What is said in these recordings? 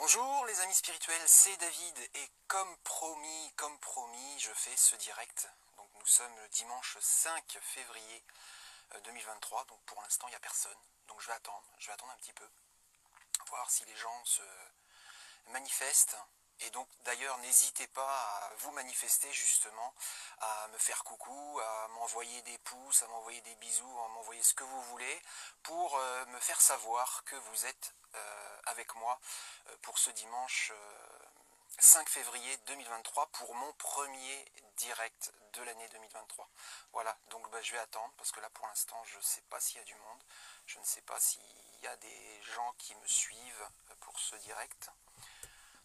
Bonjour les amis spirituels, c'est David et comme promis, je fais ce direct. Donc nous sommes le dimanche 5 février 2023, donc pour l'instant il n'y a personne. Donc je vais attendre un petit peu, voir si les gens se manifestent. Et donc d'ailleurs n'hésitez pas à vous manifester justement, à me faire coucou, à m'envoyer des pouces, à m'envoyer des bisous, à m'envoyer ce que vous voulez pour me faire savoir que vous êtes avec moi pour ce dimanche 5 février 2023 pour mon premier direct de l'année 2023. Voilà, donc je vais attendre parce que là pour l'instant je ne sais pas s'il y a du monde, je ne sais pas s'il y a des gens qui me suivent pour ce direct.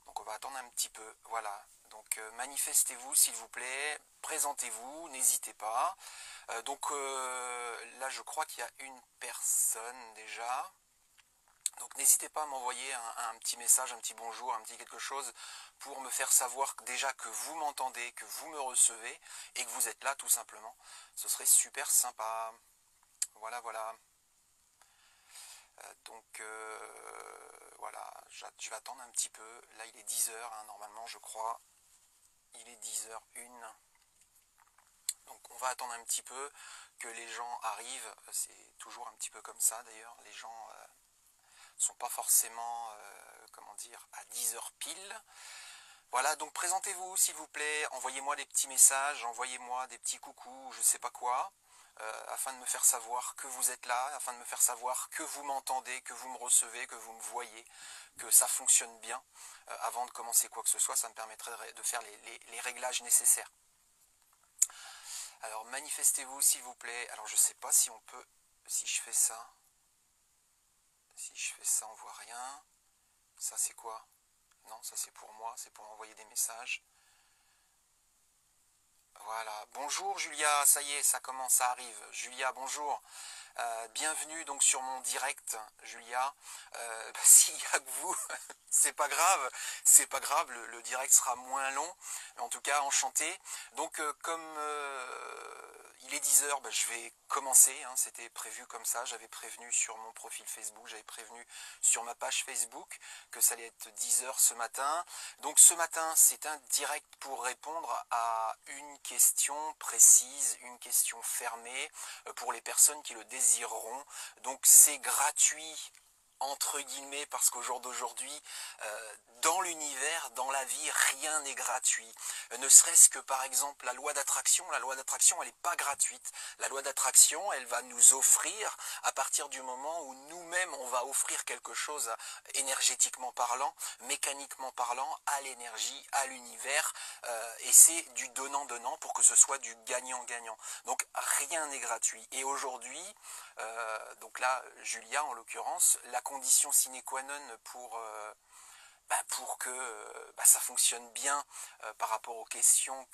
Donc on va attendre un petit peu, voilà. Donc manifestez-vous s'il vous plaît, présentez-vous, n'hésitez pas. Là je crois qu'il y a une personne déjà. Donc n'hésitez pas à m'envoyer un petit message, un petit bonjour, un petit quelque chose pour me faire savoir déjà que vous m'entendez, que vous me recevez et que vous êtes là tout simplement. Ce serait super sympa. Voilà, voilà. Voilà, je vais attendre un petit peu. Là il est 10h, hein, normalement je crois. Il est 10h01. Donc on va attendre un petit peu que les gens arrivent. C'est toujours un petit peu comme ça d'ailleurs. Les gens sont pas forcément, à 10h pile. Voilà, donc présentez-vous s'il vous plaît, envoyez-moi des petits messages, envoyez-moi des petits coucous, je sais pas quoi, afin de me faire savoir que vous êtes là, afin de me faire savoir que vous m'entendez, que vous me recevez, que vous me voyez, que ça fonctionne bien. Avant de commencer quoi que ce soit, ça me permettrait de faire les réglages nécessaires. Alors manifestez-vous s'il vous plaît. Alors je sais pas si on peut, si je fais ça, on voit rien. Ça c'est quoi? Non, ça c'est pour moi, c'est pour envoyer des messages. Voilà, bonjour Julia, ça y est, ça commence, ça arrive. Julia, bonjour. Bienvenue donc sur mon direct, Julia. S'il n'y a que vous, c'est pas grave, le direct sera moins long. En tout cas, enchanté. Donc comme il est 10h, je vais commencer, hein, c'était prévu comme ça, j'avais prévenu sur mon profil Facebook, j'avais prévenu sur ma page Facebook que ça allait être 10h ce matin. Donc ce matin, c'est un direct pour répondre à une question précise, une question fermée pour les personnes qui le désireront. Donc c'est gratuit entre guillemets, parce qu'au jour d'aujourd'hui, dans l'univers, dans la vie, rien n'est gratuit. Ne serait-ce que par exemple la loi d'attraction elle n'est pas gratuite. La loi d'attraction, elle va nous offrir, à partir du moment où nous-mêmes on va offrir quelque chose énergétiquement parlant, mécaniquement parlant, à l'énergie, à l'univers, et c'est du donnant-donnant pour que ce soit du gagnant-gagnant. Donc rien n'est gratuit. Et aujourd'hui, donc là, Julia en l'occurrence, la condition sine qua non pour que ça fonctionne bien par rapport aux questions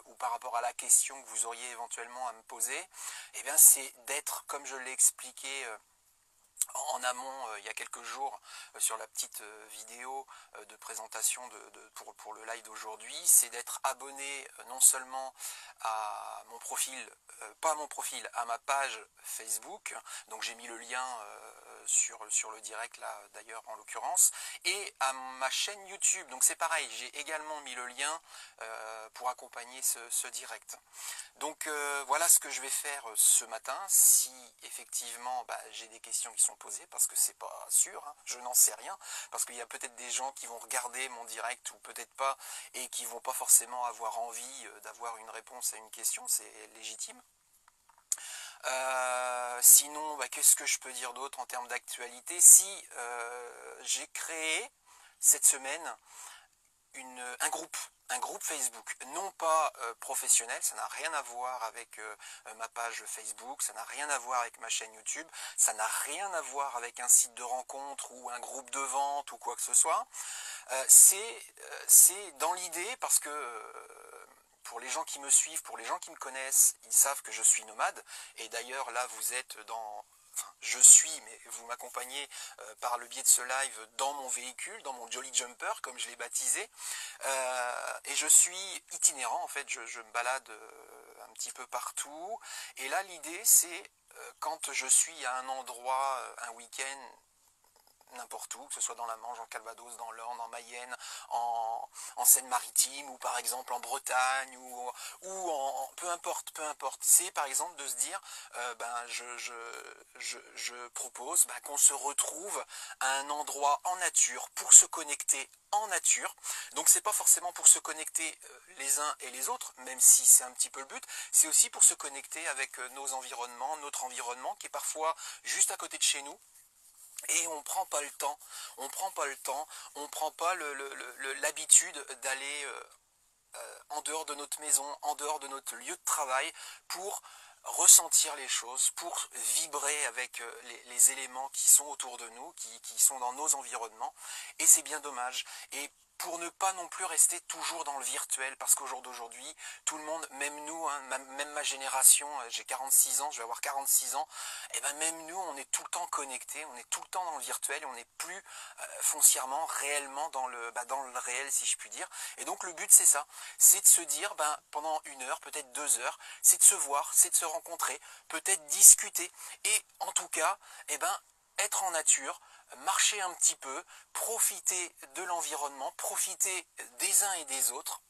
ou par rapport à la question que vous auriez éventuellement à me poser, eh bien c'est d'être, comme je l'ai expliqué en amont il y a quelques jours sur la petite vidéo de présentation pour le live d'aujourd'hui, c'est d'être abonné non seulement à mon profil, pas à mon profil, à ma page Facebook, donc j'ai mis le lien sur le direct là d'ailleurs en l'occurrence, et à ma chaîne YouTube, donc c'est pareil, j'ai également mis le lien pour accompagner ce direct. Donc voilà ce que je vais faire ce matin, si effectivement j'ai des questions qui sont posées, parce que c'est pas sûr, hein, je n'en sais rien, parce qu'il y a peut-être des gens qui vont regarder mon direct ou peut-être pas, et qui vont pas forcément avoir envie d'avoir une réponse à une question, c'est légitime. Sinon, qu'est-ce que je peux dire d'autre en termes d'actualité? Si j'ai créé cette semaine un groupe Facebook, non pas professionnel, ça n'a rien à voir avec ma page Facebook, ça n'a rien à voir avec ma chaîne YouTube, ça n'a rien à voir avec un site de rencontre ou un groupe de vente ou quoi que ce soit. C'est dans l'idée parce que pour les gens qui me suivent, pour les gens qui me connaissent, ils savent que je suis nomade. Et d'ailleurs, là, vous êtes dans... Enfin, je suis, mais vous m'accompagnez par le biais de ce live dans mon véhicule, dans mon Jolly Jumper, comme je l'ai baptisé. Et je suis itinérant, en fait, je me balade un petit peu partout. Et là, l'idée, c'est quand je suis à un endroit, un week-end, n'importe où, que ce soit dans la Manche, en Calvados, dans l'Orne, en Mayenne, en Seine-Maritime, ou par exemple en Bretagne, peu importe, peu importe. C'est par exemple de se dire, je propose qu'on se retrouve à un endroit en nature pour se connecter en nature. Donc c'est pas forcément pour se connecter les uns et les autres, même si c'est un petit peu le but, c'est aussi pour se connecter avec nos environnements, notre environnement qui est parfois juste à côté de chez nous. Et on prend pas le temps, on prend pas l'habitude d'aller en dehors de notre maison, en dehors de notre lieu de travail, pour ressentir les choses, pour vibrer avec les éléments qui sont autour de nous, qui sont dans nos environnements, et c'est bien dommage. Et pour ne pas non plus rester toujours dans le virtuel, parce qu'au jour d'aujourd'hui, tout le monde, même nous, hein, même ma génération, j'ai 46 ans, je vais avoir 46 ans, et ben même nous, on est tout le temps connectés, on est tout le temps dans le virtuel, et on n'est plus foncièrement, réellement dans le réel, si je puis dire. Et donc le but, c'est ça, c'est de se dire, pendant 1 heure, peut-être 2 heures, c'est de se voir, c'est de se rencontrer, peut-être discuter, et en tout cas, être en nature, marcher un petit peu, profiter de l'environnement, profiter des uns et des autres.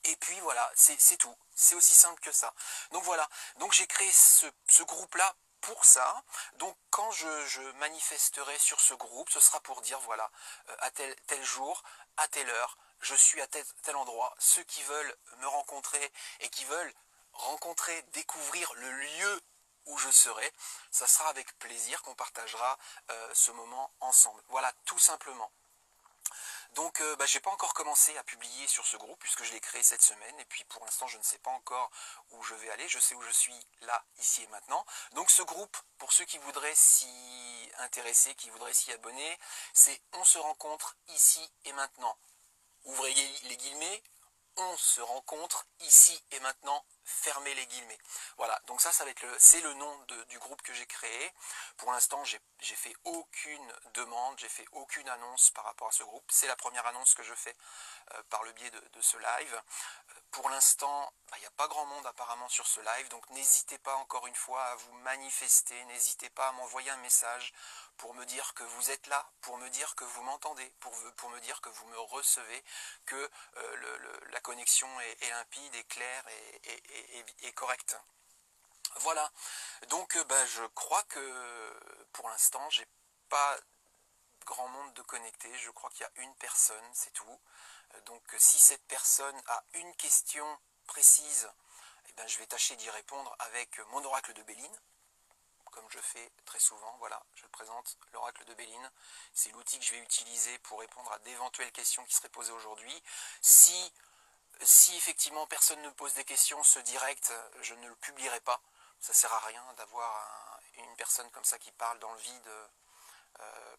Et puis voilà, c'est tout. C'est aussi simple que ça. Donc voilà, donc j'ai créé ce groupe-là pour ça. Donc quand je manifesterai sur ce groupe, ce sera pour dire voilà, à tel jour, à telle heure, je suis à tel endroit. Ceux qui veulent me rencontrer et qui veulent rencontrer, découvrir le lieu où je serai, ça sera avec plaisir qu'on partagera ce moment ensemble. Voilà, tout simplement. Donc j'ai pas encore commencé à publier sur ce groupe puisque je l'ai créé cette semaine et puis pour l'instant je ne sais pas encore où je vais aller, je sais où je suis là, ici et maintenant. Donc ce groupe, pour ceux qui voudraient s'y intéresser, qui voudraient s'y abonner, c'est On se rencontre ici et maintenant. Ouvrez les guillemets, on se rencontre ici et maintenant, fermez les guillemets. Voilà, donc ça va être c'est le nom du groupe que j'ai créé. Pour l'instant, j'ai fait aucune demande, j'ai fait aucune annonce par rapport à ce groupe. C'est la première annonce que je fais par le biais de ce live. Pour l'instant, il n'y a pas grand monde apparemment sur ce live, donc n'hésitez pas encore une fois à vous manifester, n'hésitez pas à m'envoyer un message pour me dire que vous êtes là, pour me dire que vous m'entendez, pour me dire que vous me recevez, que la connexion est limpide, est claire et correcte. Voilà, donc je crois que pour l'instant, j'ai pas grand monde de connecté, je crois qu'il y a une personne, c'est tout. Donc si cette personne a une question précise, je vais tâcher d'y répondre avec mon oracle de Béline, comme je fais très souvent. Voilà, je présente l'oracle de Béline. C'est l'outil que je vais utiliser pour répondre à d'éventuelles questions qui seraient posées aujourd'hui. Si effectivement personne ne pose des questions, ce direct, je ne le publierai pas. Ça sert à rien d'avoir une personne comme ça qui parle dans le vide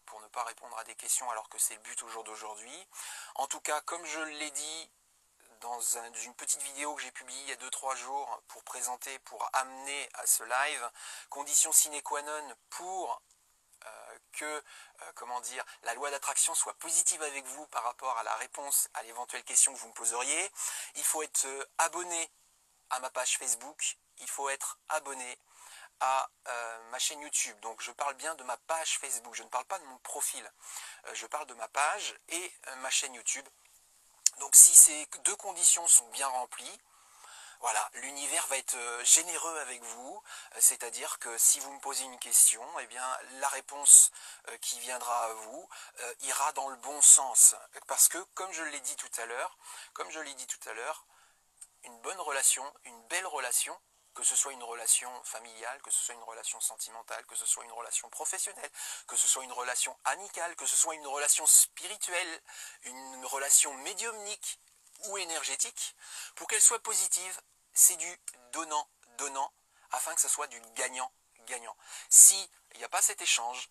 pour ne pas répondre à des questions alors que c'est le but au jour d'aujourd'hui. En tout cas, comme je l'ai dit dans une petite vidéo que j'ai publiée il y a 2-3 jours pour amener à ce live, condition sine qua non pour que la loi d'attraction soit positive avec vous par rapport à la réponse à l'éventuelle question que vous me poseriez, il faut être abonné à ma page Facebook, il faut être abonné à ma chaîne YouTube. Donc je parle bien de ma page Facebook, je ne parle pas de mon profil, je parle de ma page et ma chaîne YouTube. Donc si ces deux conditions sont bien remplies, voilà, l'univers va être généreux avec vous, c'est-à-dire que si vous me posez une question, la réponse qui viendra à vous ira dans le bon sens. Parce que, comme je l'ai dit tout à l'heure, une bonne relation, une belle relation, que ce soit une relation familiale, que ce soit une relation sentimentale, que ce soit une relation professionnelle, que ce soit une relation amicale, que ce soit une relation spirituelle, une relation médiumnique ou énergétique, pour qu'elle soit positive, c'est du donnant-donnant, afin que ce soit du gagnant-gagnant. Si il n'y a pas cet échange,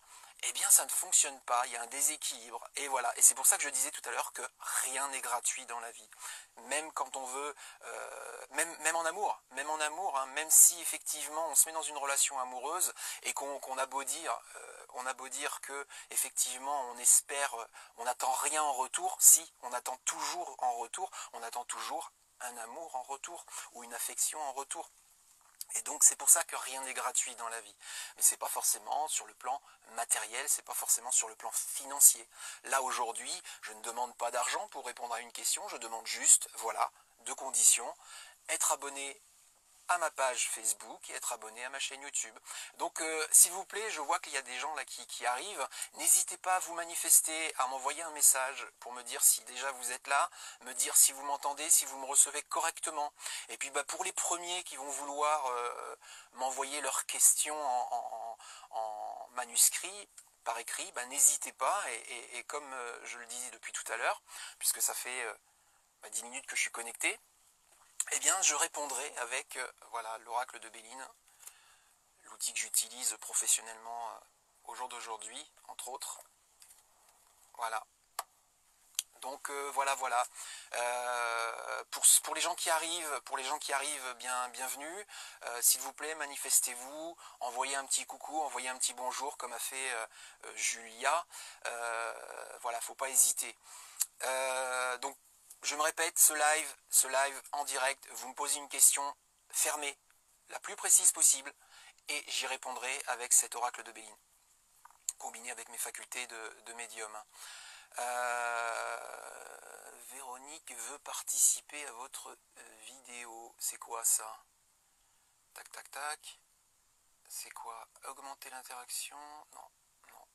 ça ne fonctionne pas, il y a un déséquilibre, et voilà. Et c'est pour ça que je disais tout à l'heure que rien n'est gratuit dans la vie. Même quand on veut, même en amour, hein, même si effectivement on se met dans une relation amoureuse et qu'on a beau dire, que effectivement on espère, on n'attend rien en retour, si, on attend toujours en retour, on attend toujours un amour en retour, ou une affection en retour. Et donc c'est pour ça que rien n'est gratuit dans la vie. Mais c'est pas forcément sur le plan matériel, c'est pas forcément sur le plan financier. Là aujourd'hui, je ne demande pas d'argent pour répondre à une question, je demande juste, voilà, deux conditions, être abonné à ma page Facebook et être abonné à ma chaîne YouTube. Donc s'il vous plaît, je vois qu'il y a des gens là qui arrivent, n'hésitez pas à vous manifester, à m'envoyer un message pour me dire si déjà vous êtes là, me dire si vous m'entendez, si vous me recevez correctement. Et puis pour les premiers qui vont vouloir m'envoyer leurs questions en manuscrit, par écrit, n'hésitez pas, et comme je le dis depuis tout à l'heure, puisque ça fait 10 minutes que je suis connecté, eh bien, je répondrai avec voilà, l'oracle de Béline, l'outil que j'utilise professionnellement au jour d'aujourd'hui, entre autres. Voilà. Donc voilà. Pour les gens qui arrivent, bienvenue. S'il vous plaît, manifestez-vous, envoyez un petit coucou, envoyez un petit bonjour, comme a fait Julia. Voilà, faut pas hésiter. Donc je me répète, ce live en direct, vous me posez une question fermée, la plus précise possible, et j'y répondrai avec cet oracle de Béline, combiné avec mes facultés de médium. Véronique veut participer à votre vidéo. C'est quoi ça? Tac, tac, tac. C'est quoi? Augmenter l'interaction? Non,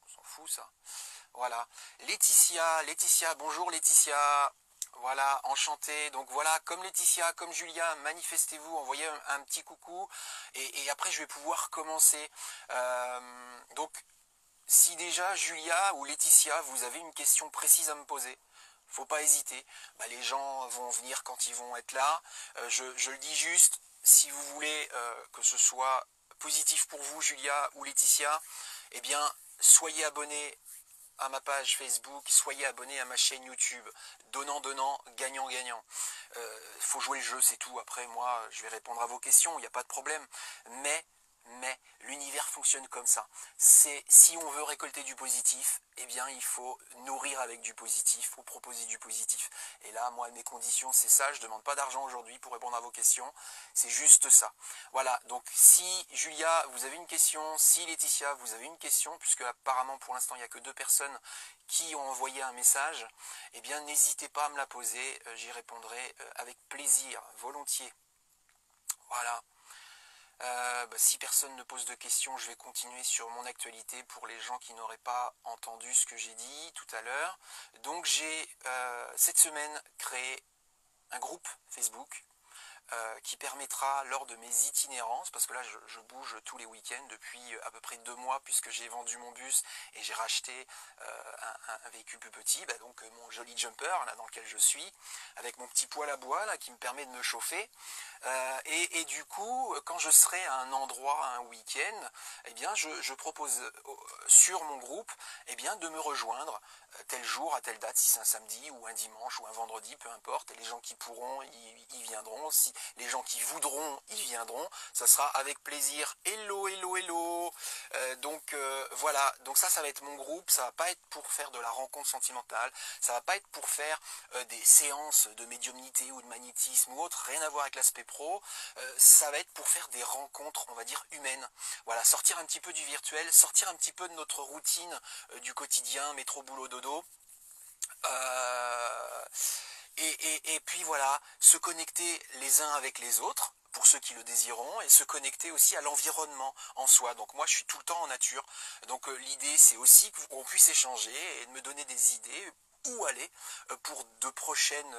on s'en fout ça. Voilà. Laetitia, bonjour Laetitia. Voilà, enchanté. Donc voilà, comme Laetitia, comme Julia, manifestez-vous, envoyez un petit coucou. Et après, je vais pouvoir commencer. Donc, si déjà Julia ou Laetitia, vous avez une question précise à me poser, faut pas hésiter. Les gens vont venir quand ils vont être là. Je le dis juste, si vous voulez que ce soit positif pour vous, Julia ou Laetitia, eh bien, soyez abonnés à ma page Facebook, soyez abonnés à ma chaîne YouTube. Donnant, gagnant. Faut jouer le jeu, c'est tout. Après, moi, je vais répondre à vos questions, il n'y a pas de problème. Mais l'univers fonctionne comme ça. C'est si on veut récolter du positif, eh bien il faut nourrir avec du positif, il faut proposer du positif. Et là, moi, mes conditions, c'est ça. Je ne demande pas d'argent aujourd'hui pour répondre à vos questions. C'est juste ça. Voilà, donc si Julia, vous avez une question, si Laetitia, vous avez une question, puisque apparemment pour l'instant, il n'y a que 2 personnes qui ont envoyé un message, eh bien n'hésitez pas à me la poser, j'y répondrai avec plaisir, volontiers. Voilà. Si personne ne pose de questions, je vais continuer sur mon actualité pour les gens qui n'auraient pas entendu ce que j'ai dit tout à l'heure. Donc j'ai cette semaine créé un groupe Facebook qui permettra lors de mes itinérances, parce que là je bouge tous les week-ends depuis à peu près 2 mois, puisque j'ai vendu mon bus et j'ai racheté un véhicule plus petit, donc mon joli jumper là dans lequel je suis, avec mon petit poêle à bois là qui me permet de me chauffer. Et du coup, quand je serai à un endroit un week-end, eh bien je propose sur mon groupe de me rejoindre tel jour, à telle date, si c'est un samedi ou un dimanche ou un vendredi, peu importe, et les gens qui pourront, y viendront, si les gens qui voudront, y viendront, ça sera avec plaisir. Hello. Donc voilà, donc ça va être mon groupe, ça va pas être pour faire de la rencontre sentimentale, ça va pas être pour faire des séances de médiumnité ou de magnétisme ou autre, rien à voir avec l'aspect pro, ça va être pour faire des rencontres, on va dire, humaines. Voilà, sortir un petit peu du virtuel, sortir un petit peu de notre routine du quotidien, métro, boulot, dodo. Et puis voilà, se connecter les uns avec les autres, pour ceux qui le désireront, et se connecter aussi à l'environnement en soi. Donc moi je suis tout le temps en nature, donc l'idée c'est aussi qu'on puisse échanger et de me donner des idées où aller pour de prochaines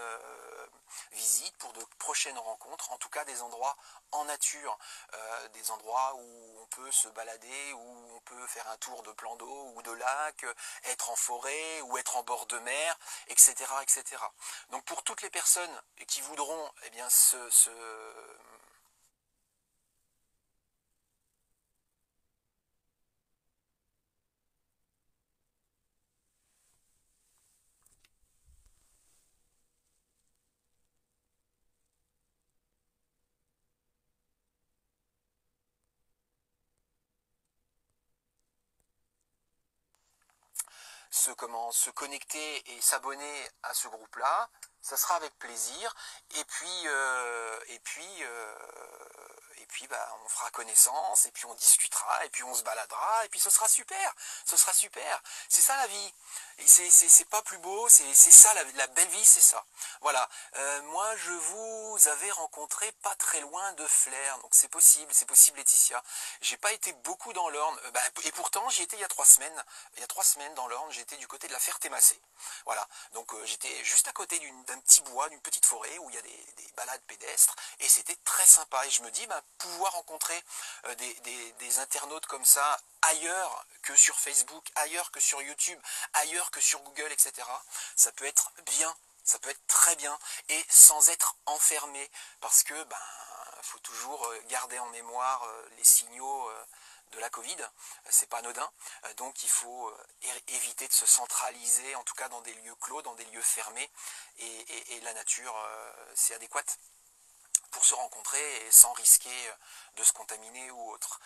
visites, pour de prochaines rencontres, en tout cas des endroits en nature, des endroits où on peut se balader, où on peut faire un tour de plan d'eau ou de lac, être en forêt ou être en bord de mer, etc. Donc pour toutes les personnes qui voudront se connecter et s'abonner à ce groupe-là, ça sera avec plaisir. Et puis et puis bah, on fera connaissance, et puis on discutera, et puis on se baladera, et puis ce sera super, c'est ça la vie, et c'est pas plus beau, c'est ça la belle vie, c'est ça. Voilà, moi je vous avais rencontré pas très loin de Flers, donc c'est possible Laetitia, j'ai pas été beaucoup dans l'Orne, et pourtant j'y étais il y a 3 semaines dans l'Orne, j'étais du côté de la Ferté-Massé, voilà, donc j'étais juste à côté d'un petit bois, d'une petite forêt où il y a des balades pédestres, et c'était très sympa, et je me dis, pouvoir rencontrer des internautes comme ça, ailleurs que sur Facebook, ailleurs que sur YouTube, ailleurs que sur Google, etc., ça peut être bien, ça peut être très bien, et sans être enfermé, parce que faut toujours garder en mémoire les signaux de la Covid, c'est pas anodin, donc il faut éviter de se centraliser, en tout cas dans des lieux clos, dans des lieux fermés, et la nature, c'est adéquate pour se rencontrer et sans risquer de se contaminer ou autre.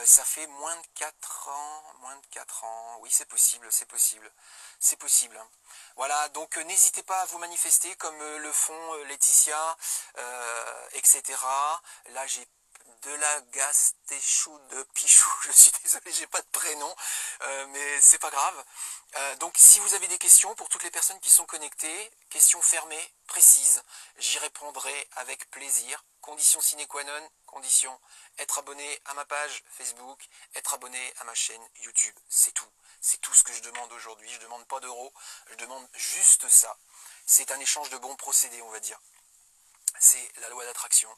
Ça fait moins de 4 ans, oui c'est possible. Voilà, donc n'hésitez pas à vous manifester comme le font Laetitia, etc. Là j'ai de la Gastéchou de Pichou, je suis désolé, j'ai pas de prénom, mais c'est pas grave. Donc si vous avez des questions, pour toutes les personnes qui sont connectées, questions fermées, précises, j'y répondrai avec plaisir. Condition sine qua non, condition être abonné à ma page Facebook, être abonné à ma chaîne YouTube, c'est tout. C'est tout ce que je demande aujourd'hui, je ne demande pas d'euros, je demande juste ça. C'est un échange de bons procédés, on va dire. C'est la loi d'attraction.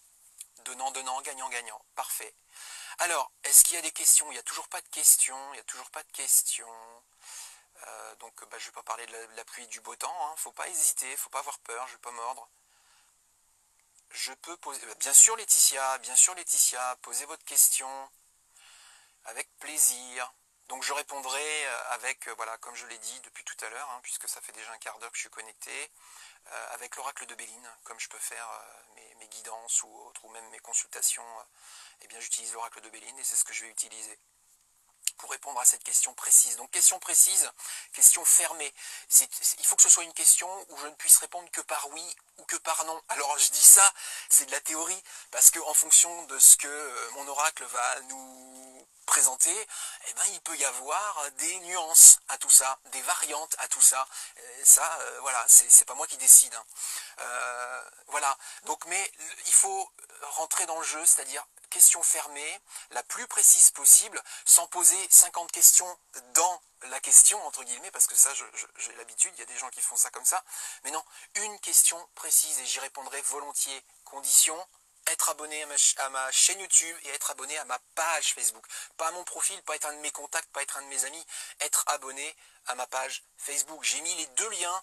Donnant, gagnant, parfait. Alors, est-ce qu'il y a des questions? Il n'y a toujours pas de questions, donc je ne vais pas parler de la pluie et du beau temps, faut pas hésiter, faut pas avoir peur, je ne vais pas mordre. Je peux poser, bien sûr Laetitia, posez votre question, avec plaisir. Donc je répondrai avec, voilà, comme je l'ai dit depuis tout à l'heure, puisque ça fait déjà un quart d'heure que je suis connecté, avec l'oracle de Béline, comme je peux faire mes guidances ou autres, ou même mes consultations, eh bien j'utilise l'oracle de Béline et c'est ce que je vais utiliser pour répondre à cette question précise. Donc question précise, question fermée. Il faut que ce soit une question où je ne puisse répondre que par oui ou que par non. Alors je dis ça, c'est de la théorie, parce qu'en fonction de ce que mon oracle va nous présenter, eh ben, il peut y avoir des nuances à tout ça, des variantes à tout ça. Ça, voilà, c'est pas moi qui décide. Voilà. Donc, mais il faut rentrer dans le jeu, c'est-à-dire question fermée, la plus précise possible, sans poser 50 questions dans la question, entre guillemets, parce que ça, j'ai l'habitude, il y a des gens qui font ça comme ça, mais non, une question précise, et j'y répondrai volontiers. Condition, être abonné à ma chaîne YouTube et être abonné à ma page Facebook. Pas à mon profil, pas être un de mes contacts, pas être un de mes amis, être abonné à ma page Facebook. J'ai mis les deux liens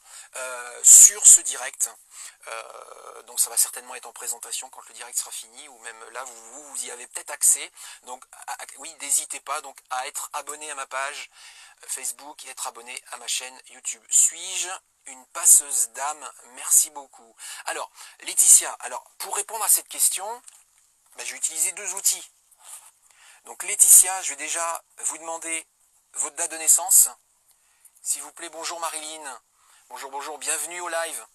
sur ce direct. Donc ça va certainement être en présentation quand le direct sera fini, ou même là vous y avez peut-être accès. Donc oui, n'hésitez pas donc à être abonné à ma page Facebook et être abonné à ma chaîne YouTube. Suis-je une passeuse d'âme? Merci beaucoup. Alors, Laetitia, alors pour répondre à cette question, je vais utiliser deux outils. Donc Laetitia, je vais déjà vous demander votre date de naissance. S'il vous plaît, bonjour Marilyn. Bonjour, bienvenue au live.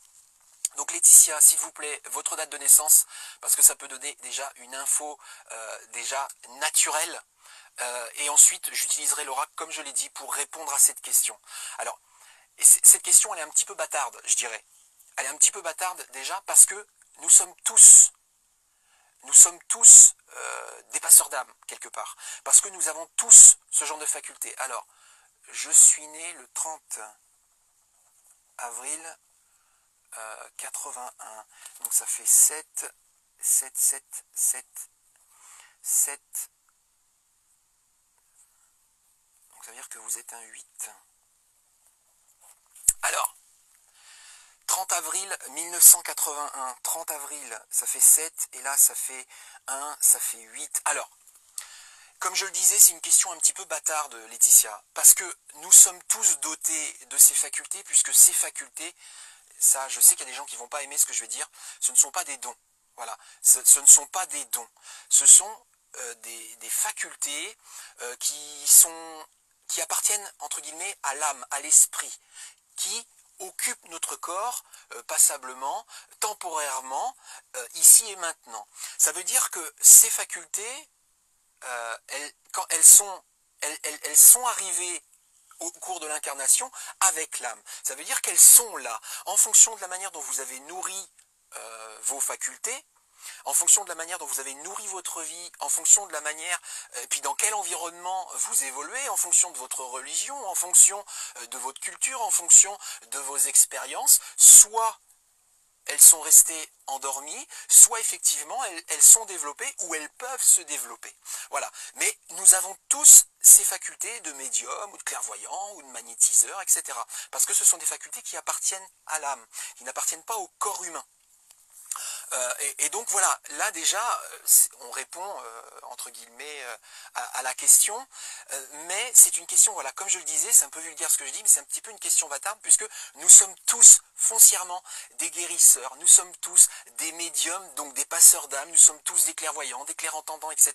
Donc Laetitia, s'il vous plaît, votre date de naissance, parce que ça peut donner déjà une info déjà naturelle. Et ensuite, j'utiliserai l'oracle, comme je l'ai dit, pour répondre à cette question. Alors, cette question, elle est un petit peu bâtarde, je dirais. Elle est un petit peu bâtarde déjà parce que nous sommes tous des passeurs d'âme, quelque part. Parce que nous avons tous ce genre de faculté. Alors, je suis né le 30 avril 81. Donc ça fait 7. Donc ça veut dire que vous êtes un 8. Alors, 30 avril 1981. 30 avril, ça fait 7. Et là, ça fait 1, ça fait 8. Alors, comme je le disais, c'est une question un petit peu bâtarde, Laetitia. Parce que nous sommes tous dotés de ces facultés, puisque ces facultés, ça, je sais qu'il y a des gens qui ne vont pas aimer ce que je vais dire, ce ne sont pas des dons. Voilà, ce ne sont pas des dons. Ce sont des facultés qui appartiennent, entre guillemets, à l'âme, à l'esprit, qui occupent notre corps passablement, temporairement, ici et maintenant. Ça veut dire que ces facultés, quand elles sont arrivées au cours de l'incarnation avec l'âme. Ça veut dire qu'elles sont là. En fonction de la manière dont vous avez nourri vos facultés, en fonction de la manière dont vous avez nourri votre vie, en fonction de la manière, puis dans quel environnement vous évoluez, en fonction de votre religion, en fonction de votre culture, en fonction de vos expériences, soit elles sont restées endormies, soit effectivement elles sont développées ou elles peuvent se développer. Voilà. Mais nous avons tous ces facultés de médium ou de clairvoyant ou de magnétiseur, etc. Parce que ce sont des facultés qui appartiennent à l'âme, qui n'appartiennent pas au corps humain. Et donc voilà, là déjà, on répond entre guillemets à la question, mais c'est une question, voilà, comme je le disais, c'est un peu vulgaire ce que je dis, mais c'est un petit peu une question bâtarde, puisque nous sommes tous foncièrement des guérisseurs, nous sommes tous des médiums, donc des passeurs d'âme, nous sommes tous des clairvoyants, des clairentendants, etc.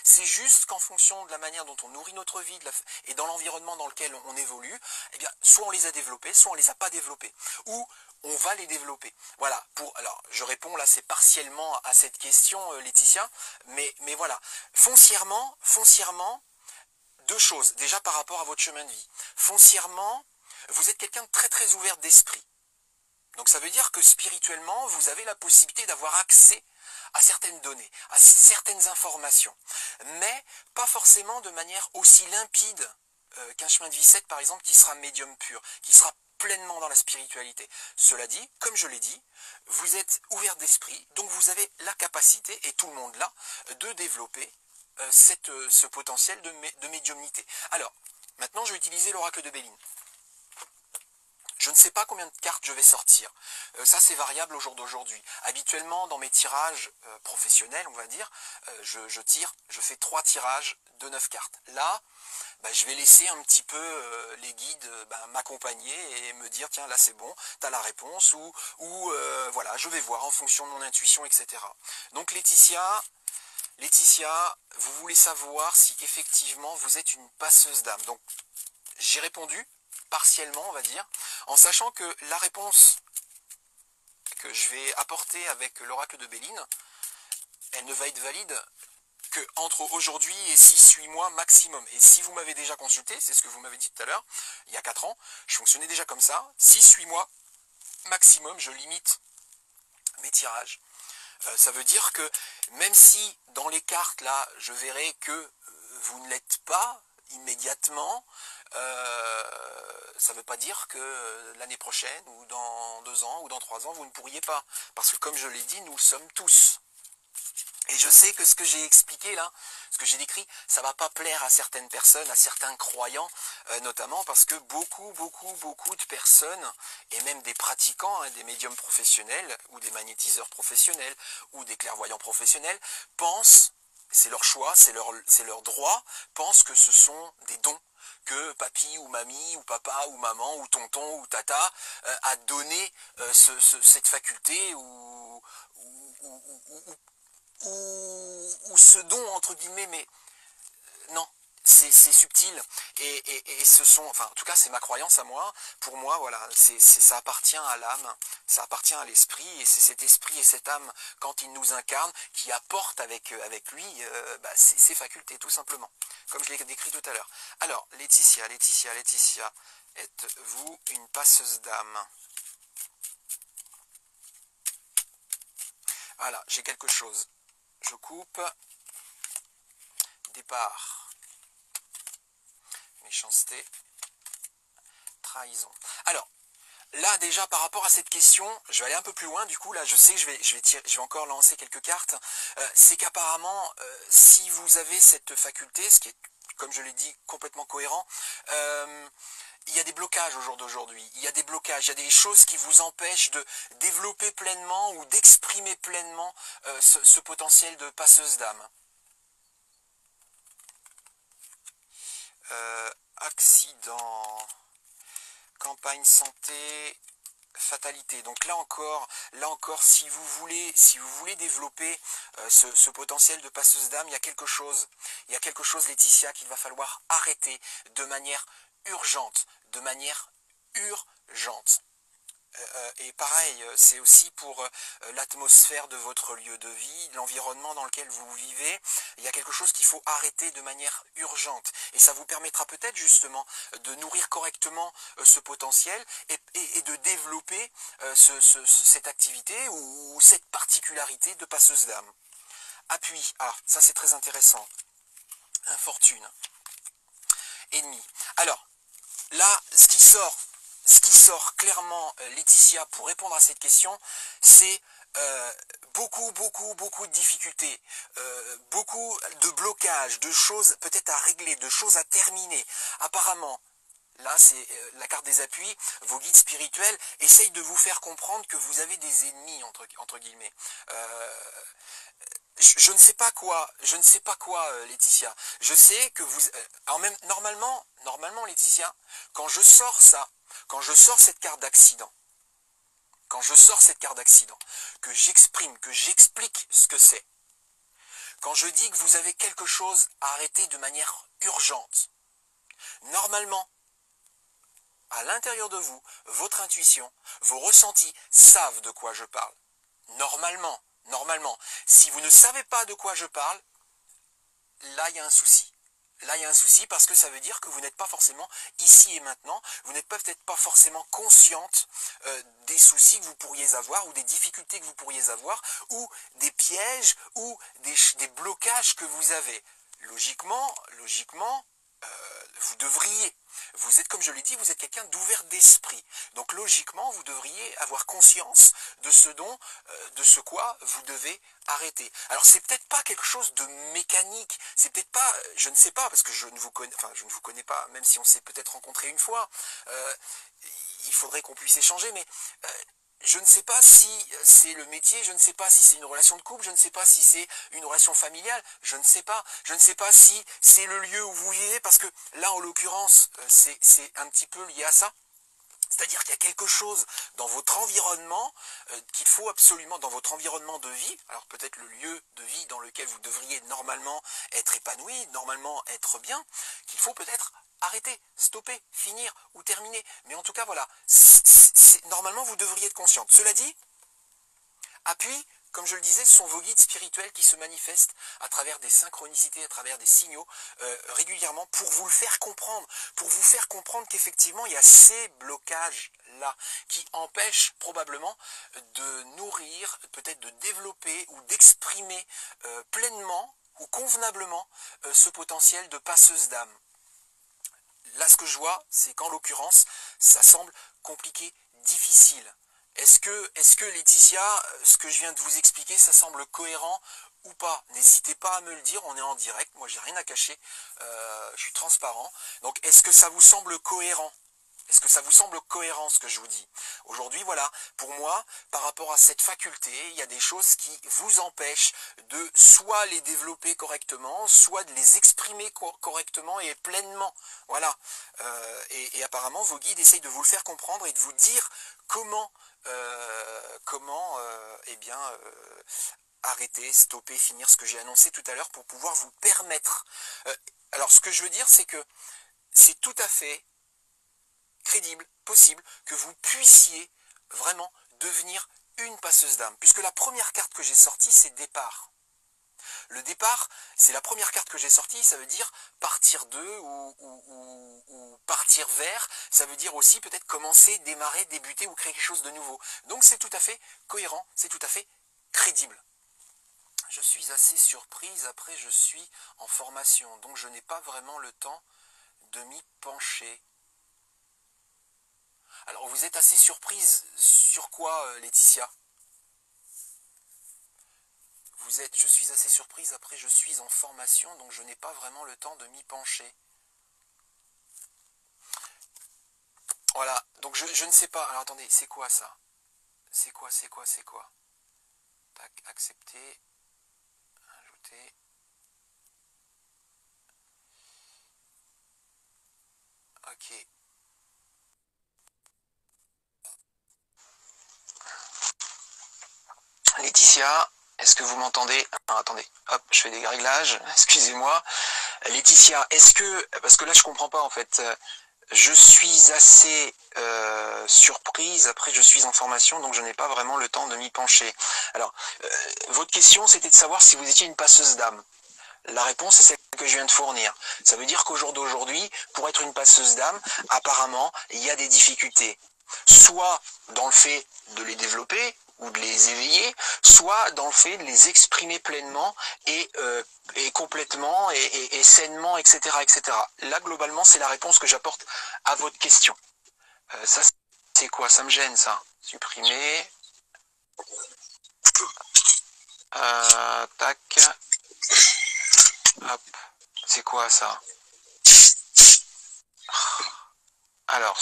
C'est juste qu'en fonction de la manière dont on nourrit notre vie et dans l'environnement dans lequel on évolue, eh bien, soit on les a développés, soit on les a pas développés, ou on va les développer. Voilà, alors je réponds là, c'est partiellement à cette question, Laetitia, mais voilà, foncièrement, deux choses, déjà par rapport à votre chemin de vie. Foncièrement, vous êtes quelqu'un de très très ouvert d'esprit. Donc ça veut dire que spirituellement, vous avez la possibilité d'avoir accès à certaines données, à certaines informations, mais pas forcément de manière aussi limpide qu'un chemin de vie 7 par exemple, qui sera médium pur, qui sera pleinement dans la spiritualité. Cela dit, comme je l'ai dit, vous êtes ouvert d'esprit, donc vous avez la capacité, et tout le monde l'a, de développer ce potentiel de médiumnité. Alors, maintenant je vais utiliser l'oracle de Béline. Je ne sais pas combien de cartes je vais sortir. Ça, c'est variable au jour d'aujourd'hui. Habituellement, dans mes tirages professionnels, on va dire, je fais 3 tirages de 9 cartes. Là, je vais laisser un petit peu les guides m'accompagner et me dire, tiens, là c'est bon, tu as la réponse, ou voilà, je vais voir en fonction de mon intuition, etc. Donc Laetitia, vous voulez savoir si effectivement vous êtes une passeuse d'âme. Donc, j'ai répondu partiellement, on va dire, en sachant que la réponse que je vais apporter avec l'oracle de Béline, elle ne va être valide que entre aujourd'hui et 6-8 mois maximum. Et si vous m'avez déjà consulté, c'est ce que vous m'avez dit tout à l'heure, il y a 4 ans, je fonctionnais déjà comme ça, 6-8 mois maximum, je limite mes tirages. Ça veut dire que même si dans les cartes, là, je verrai que vous ne l'êtes pas immédiatement, ça ne veut pas dire que l'année prochaine, ou dans 2 ans, ou dans 3 ans, vous ne pourriez pas. Parce que comme je l'ai dit, nous le sommes tous. Et je sais que ce que j'ai expliqué là, ce que j'ai décrit, ça ne va pas plaire à certaines personnes, à certains croyants, notamment parce que beaucoup de personnes, et même des pratiquants, des médiums professionnels, ou des magnétiseurs professionnels, ou des clairvoyants professionnels, pensent, c'est leur choix, c'est leur droit, pensent que ce sont des dons, que papy ou mamie, ou papa ou maman, ou tonton ou tata a donné cette faculté, ou ce don entre guillemets, mais non, c'est subtil, et ce sont, enfin en tout cas c'est ma croyance à moi, pour moi voilà, ça appartient à l'âme, ça appartient à l'esprit, et c'est cet esprit et cette âme, quand il nous incarne, qui apporte avec lui ses facultés tout simplement, comme je l'ai décrit tout à l'heure. Alors Laetitia, êtes-vous une passeuse d'âme? Voilà, j'ai quelque chose. Je coupe. Départ. Méchanceté. Trahison. Alors, là déjà par rapport à cette question, je vais aller un peu plus loin du coup, là je sais que je vais encore lancer quelques cartes. C'est qu'apparemment, si vous avez cette faculté, ce qui est, comme je l'ai dit, complètement cohérent, il y a des blocages au jour d'aujourd'hui, il y a des blocages, il y a des choses qui vous empêchent de développer pleinement ou d'exprimer pleinement ce potentiel de passeuse d'âme. Accident, campagne santé, fatalité. Donc là encore, si vous voulez développer ce potentiel de passeuse d'âme, il y a quelque chose, Laetitia, qu'il va falloir arrêter de manière urgente, Et pareil, c'est aussi pour l'atmosphère de votre lieu de vie, l'environnement dans lequel vous vivez. Il y a quelque chose qu'il faut arrêter de manière urgente. Et ça vous permettra peut-être justement de nourrir correctement ce potentiel et de développer cette activité ou cette particularité de passeuse d'âme. Appui, ça c'est très intéressant. Infortune. Ennemi. Alors, là, ce qui sort clairement, Laetitia, pour répondre à cette question, c'est beaucoup de difficultés, beaucoup de blocages, de choses peut-être à régler, de choses à terminer. Apparemment, là c'est la carte des appuis, vos guides spirituels essayent de vous faire comprendre que vous avez des ennemis, entre guillemets. Je ne sais pas quoi, Laetitia. Je sais que vous... alors même, normalement, Laetitia, quand je sors cette carte d'accident, que j'explique ce que c'est, quand je dis que vous avez quelque chose à arrêter de manière urgente, normalement, à l'intérieur de vous, votre intuition, vos ressentis savent de quoi je parle. Normalement. Si vous ne savez pas de quoi je parle, là il y a un souci. Là il y a un souci parce que ça veut dire que vous n'êtes pas forcément ici et maintenant, vous n'êtes peut-être pas forcément consciente des soucis que vous pourriez avoir ou des difficultés que vous pourriez avoir ou des pièges ou des blocages que vous avez. Logiquement, vous devriez. Vous êtes, comme je l'ai dit, vous êtes quelqu'un d'ouvert d'esprit. Donc logiquement, vous devriez avoir conscience de ce quoi vous devez arrêter. Alors c'est peut-être pas quelque chose de mécanique, c'est peut-être pas, je ne sais pas, parce que je ne vous connais pas, même si on s'est peut-être rencontré une fois, il faudrait qu'on puisse échanger, mais je ne sais pas si c'est le métier, je ne sais pas si c'est une relation de couple, je ne sais pas si c'est une relation familiale, je ne sais pas si c'est le lieu où vous vivez, parce que là, en l'occurrence, c'est un petit peu lié à ça. C'est-à-dire qu'il y a quelque chose dans votre environnement qu'il faut absolument, dans votre environnement de vie, alors peut-être le lieu de vie dans lequel vous devriez normalement être épanoui, normalement être bien, qu'il faut peut-être arrêter, stopper, finir ou terminer. Mais en tout cas, voilà, normalement vous devriez être consciente. Cela dit, appui, comme je le disais, ce sont vos guides spirituels qui se manifestent à travers des synchronicités, à travers des signaux régulièrement pour vous le faire comprendre, pour vous faire comprendre qu'effectivement il y a ces blocages-là qui empêchent probablement de nourrir, peut-être de développer ou d'exprimer pleinement ou convenablement ce potentiel de passeuse d'âme. Là, ce que je vois, c'est qu'en l'occurrence, ça semble compliqué, difficile. Est-ce que Laetitia, ce que je viens de vous expliquer, ça semble cohérent ou pas? N'hésitez pas à me le dire, on est en direct, moi j'ai rien à cacher, je suis transparent. Donc est-ce que ça vous semble cohérent? Est-ce que ça vous semble cohérent ce que je vous dis? Aujourd'hui, voilà, pour moi, par rapport à cette faculté, il y a des choses qui vous empêchent de soit les développer correctement, soit de les exprimer correctement et pleinement. Voilà. Et apparemment, vos guides essayent de vous le faire comprendre et de vous dire comment arrêter, stopper, finir ce que j'ai annoncé tout à l'heure pour pouvoir vous permettre. Alors, ce que je veux dire, c'est que c'est tout à fait crédible, possible, que vous puissiez vraiment devenir une passeuse d'âme. Puisque la première carte que j'ai sortie, c'est départ. Le départ, c'est la première carte que j'ai sortie, ça veut dire partir de ou partir vers, ça veut dire aussi peut-être commencer, démarrer, débuter ou créer quelque chose de nouveau. Donc c'est tout à fait cohérent, c'est tout à fait crédible. Je suis assez surprise, après je suis en formation, donc je n'ai pas vraiment le temps de m'y pencher. Alors vous êtes assez surprise sur quoi, Laetitia? Je suis assez surprise, après je suis en formation, donc je n'ai pas vraiment le temps de m'y pencher. Voilà, donc je ne sais pas. Alors attendez, c'est quoi ça? C'est quoi? Tac, accepter, ajouter. Ok. Laetitia, est-ce que vous m'entendez? Attendez, hop, je fais des réglages, excusez-moi. Laetitia, est-ce que, parce que là je comprends pas en fait, je suis assez surprise. Après, je suis en formation, donc je n'ai pas vraiment le temps de m'y pencher. Alors, votre question, c'était de savoir si vous étiez une passeuse d'âme. La réponse est celle que je viens de fournir. Ça veut dire qu'au jour d'aujourd'hui, pour être une passeuse d'âme, apparemment, il y a des difficultés. Soit dans le fait de les développer ou de les éveiller, soit dans le fait de les exprimer pleinement et complètement et sainement, etc., etc. Là, globalement, c'est la réponse que j'apporte à votre question. Ça, c'est quoi? Ça me gêne, ça. Supprimer. Tac. Hop. C'est quoi, ça? Alors,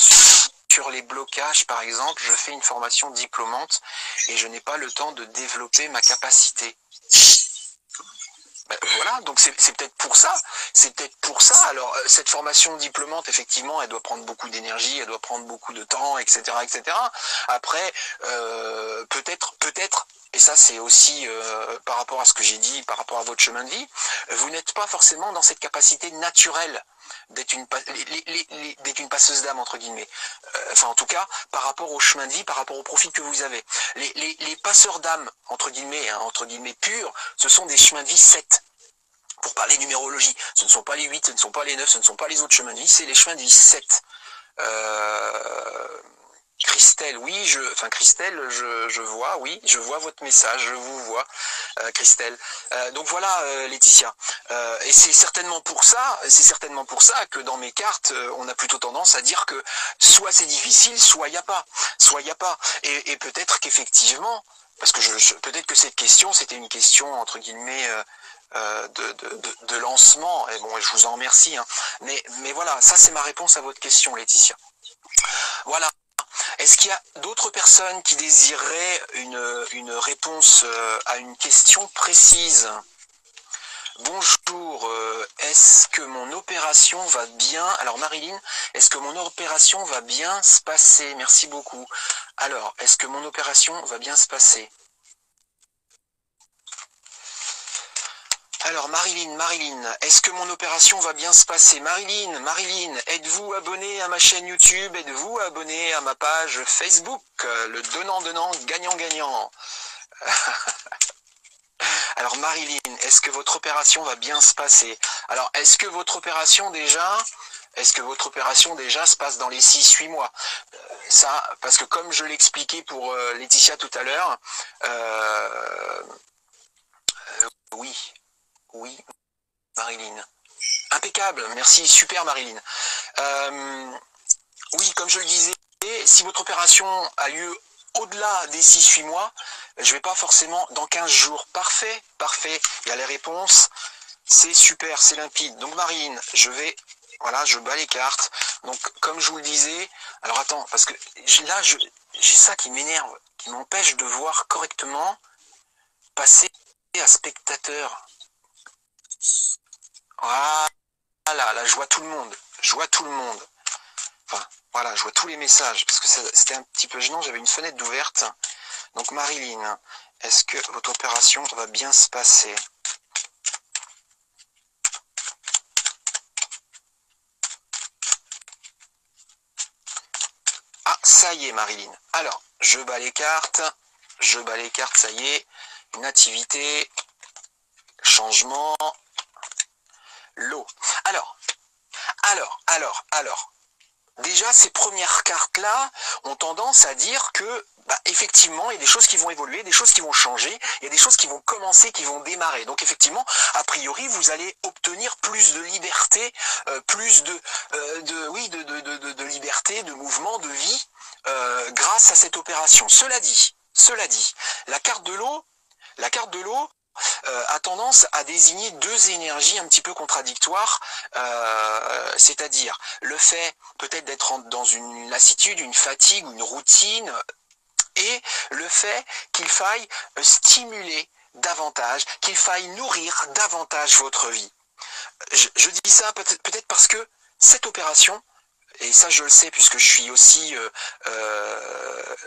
sur les blocages, par exemple, je fais une formation diplômante et je n'ai pas le temps de développer ma capacité. Ben, voilà, donc c'est peut-être pour ça. C'est peut-être pour ça. Alors, cette formation diplômante, effectivement, elle doit prendre beaucoup d'énergie, elle doit prendre beaucoup de temps, etc., etc. Après, peut-être, et ça c'est aussi par rapport à ce que j'ai dit, par rapport à votre chemin de vie, vous n'êtes pas forcément dans cette capacité naturelle d'être une passeuse d'âme, entre guillemets. Enfin, en tout cas, par rapport au chemin de vie, par rapport au profil que vous avez. Les passeurs d'âme, entre guillemets purs, ce sont des chemins de vie 7. Pour parler numérologie, ce ne sont pas les 8, ce ne sont pas les 9, ce ne sont pas les autres chemins de vie, c'est les chemins de vie 7. Christelle, oui, Christelle, je vois, oui, je vois votre message, je vous vois, Christelle. Donc voilà, Laetitia. Et c'est certainement pour ça que dans mes cartes, on a plutôt tendance à dire que soit c'est difficile, soit il n'y a pas, Et peut-être qu'effectivement, parce que peut-être que cette question, c'était une question entre guillemets de lancement. Et bon, je vous en remercie. Hein. Mais voilà, ça c'est ma réponse à votre question, Laetitia. Voilà. Est-ce qu'il y a d'autres personnes qui désireraient une réponse à une question précise? Bonjour, est-ce que mon opération va bien? Alors Marilyn, est-ce que mon opération va bien se passer? Merci beaucoup. Alors, est-ce que mon opération va bien se passer? Alors Marilyn, est-ce que mon opération va bien se passer? Marilyn, êtes-vous abonné à ma chaîne YouTube? Êtes-vous abonné à ma page Facebook? Le donnant, gagnant. Alors Marilyn, est-ce que votre opération va bien se passer? Alors, est-ce que votre opération déjà se passe dans les 6-8 mois? Ça, parce que comme je l'expliquais pour Laetitia tout à l'heure, oui, Marilyn. Impeccable, merci, super Marilyn. Oui, comme je le disais, si votre opération a lieu au-delà des 6-8 mois, je ne vais pas forcément dans 15 jours. Parfait, il y a les réponses, c'est super, c'est limpide. Donc Marilyn, je bats les cartes. Donc comme je vous le disais, alors attends, parce que là, j'ai ça qui m'énerve, qui m'empêche de voir correctement passer à spectateur. Voilà, là je vois tout le monde. Enfin, voilà, je vois tous les messages, parce que c'était un petit peu gênant, j'avais une fenêtre d'ouverte. Donc Marilyn, est-ce que votre opération va bien se passer? Ah, ça y est Marilyn. Alors, je bats les cartes, ça y est. Nativité, changement, l'eau. Alors. Déjà, ces premières cartes-là ont tendance à dire que, effectivement, il y a des choses qui vont évoluer, des choses qui vont changer, il y a des choses qui vont commencer, qui vont démarrer. Donc, effectivement, a priori, vous allez obtenir plus de liberté, plus de liberté, de mouvement, de vie, grâce à cette opération. Cela dit, la carte de l'eau, a tendance à désigner deux énergies un petit peu contradictoires, c'est-à-dire le fait peut-être d'être dans une lassitude, une fatigue, une routine, et le fait qu'il faille stimuler davantage, qu'il faille nourrir davantage votre vie. Je dis ça peut-être parce que cette opération, et ça je le sais puisque je suis aussi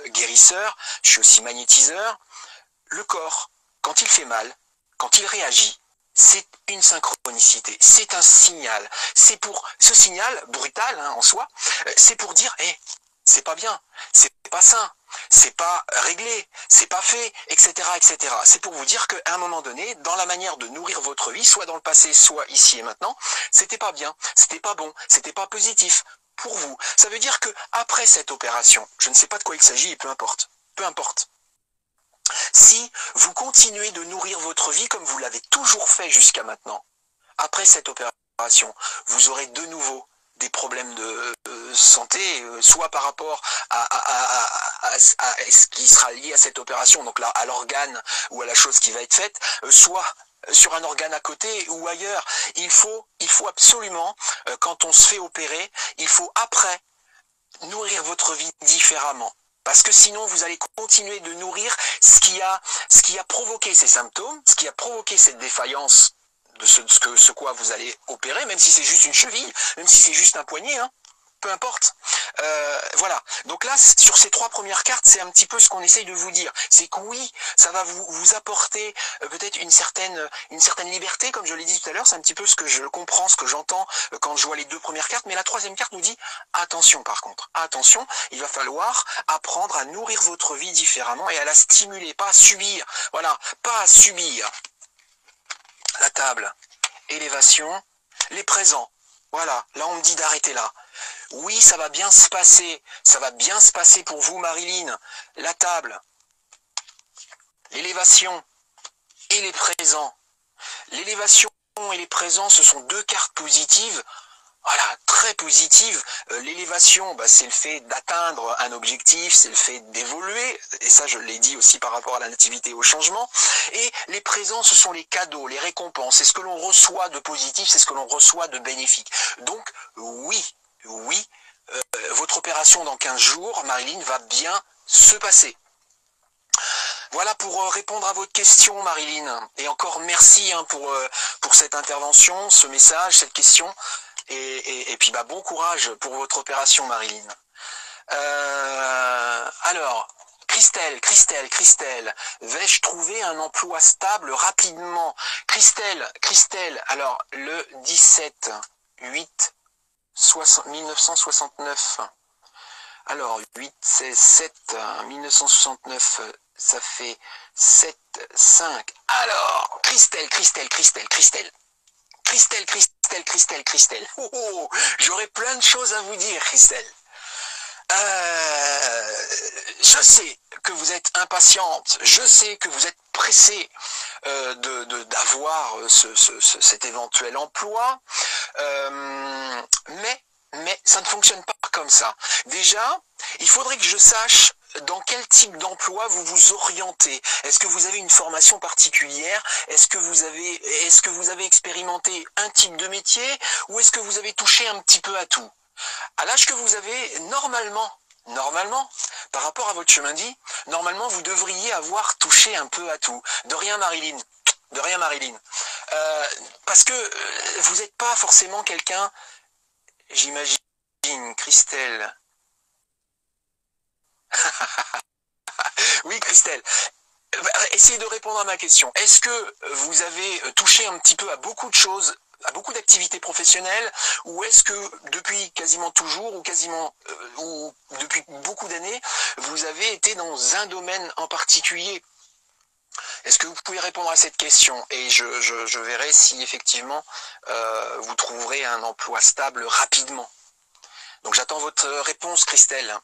guérisseur, je suis aussi magnétiseur, le corps, quand il fait mal, quand il réagit, c'est une synchronicité, c'est un signal. C'est pour ce signal brutal en soi, c'est pour dire, c'est pas bien, c'est pas sain, c'est pas réglé, c'est pas fait, etc., etc. C'est pour vous dire qu'à un moment donné, dans la manière de nourrir votre vie, soit dans le passé, soit ici et maintenant, c'était pas bien, c'était pas bon, c'était pas positif pour vous. Ça veut dire que après cette opération, je ne sais pas de quoi il s'agit et peu importe, peu importe. Si vous continuez de nourrir votre vie comme vous l'avez toujours fait jusqu'à maintenant, après cette opération, vous aurez de nouveau des problèmes de santé, soit par rapport à ce qui sera lié à cette opération, donc là, à l'organe ou à la chose qui va être faite, soit sur un organe à côté ou ailleurs. Il faut absolument, quand on se fait opérer, il faut après nourrir votre vie différemment. Parce que sinon, vous allez continuer de nourrir ce qui a provoqué ces symptômes, ce qui a provoqué cette défaillance de ce quoi vous allez opérer, même si c'est juste une cheville, même si c'est juste un poignet, hein, peu importe. Voilà. Donc là, sur ces 3 premières cartes, c'est un petit peu ce qu'on essaye de vous dire. C'est que oui, ça va vous apporter peut-être une certaine liberté, comme je l'ai dit tout à l'heure. C'est un petit peu ce que je comprends, ce que j'entends quand je vois les 2 premières cartes. Mais la 3e carte nous dit attention par contre. Attention, il va falloir apprendre à nourrir votre vie différemment et à la stimuler, pas à subir. Voilà, pas à subir. La table, élévation, les présents. Voilà, là on me dit d'arrêter là. Oui, ça va bien se passer pour vous Marilyn. La table, l'élévation et les présents. L'élévation et les présents, ce sont 2 cartes positives. Voilà, très positive. L'élévation, c'est le fait d'atteindre un objectif, c'est le fait d'évoluer, et ça je l'ai dit aussi par rapport à la nativité et au changement. Et les présents, ce sont les cadeaux, les récompenses, c'est ce que l'on reçoit de positif, c'est ce que l'on reçoit de bénéfique. Donc oui, votre opération dans 15 jours, Marilyn, va bien se passer. Voilà pour répondre à votre question, Marilyn. Et encore merci pour cette intervention, ce message, cette question. Et puis bon courage pour votre opération, Marilyn. Alors, Christelle, vais-je trouver un emploi stable rapidement? Christelle, alors le 1969. Alors, 8, 16, 7, 1969, ça fait 7, 5. Alors, Christelle. Oh, j'aurais plein de choses à vous dire, Christelle. Je sais que vous êtes impatiente, je sais que vous êtes pressée d'avoir cet éventuel emploi, mais ça ne fonctionne pas comme ça. Déjà, il faudrait que je sache dans quel type d'emploi vous vous orientez. Est-ce que vous avez une formation particulière? Est-ce que vous avez expérimenté un type de métier? Ou est-ce que vous avez touché un petit peu à tout? À l'âge que vous avez, normalement, par rapport à votre chemin de vie, normalement vous devriez avoir touché un peu à tout. De rien Marilyn. Parce que vous n'êtes pas forcément quelqu'un, j'imagine, Christelle. Oui, Christelle. Essayez de répondre à ma question. Est-ce que vous avez touché un petit peu à beaucoup de choses, à beaucoup d'activités professionnelles, ou est-ce que depuis quasiment toujours, ou depuis beaucoup d'années, vous avez été dans un domaine en particulier? Est-ce que vous pouvez répondre à cette question? Et je verrai si effectivement vous trouverez un emploi stable rapidement. Donc j'attends votre réponse, Christelle.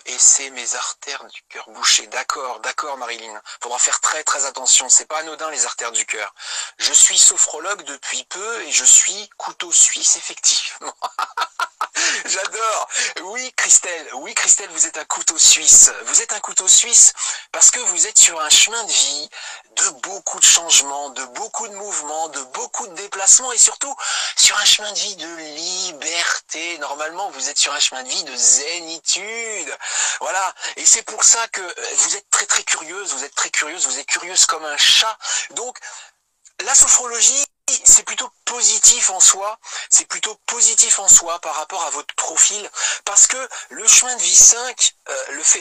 Et c'est mes artères du cœur bouchées. D'accord, Marilyn. Faudra faire très très attention. C'est pas anodin les artères du cœur. Je suis sophrologue depuis peu et je suis couteau suisse effectivement. J'adore. Oui, Christelle, vous êtes un couteau suisse. Vous êtes un couteau suisse parce que vous êtes sur un chemin de vie de beaucoup de changements, de beaucoup de mouvements, de beaucoup de déplacements et surtout sur un chemin de vie de liberté. Normalement, vous êtes sur un chemin de vie de zénitude. Voilà. Et c'est pour ça que vous êtes très très curieuse, vous êtes curieuse comme un chat. Donc, la sophrologie, c'est plutôt positif en soi, par rapport à votre profil, parce que le chemin de vie 5,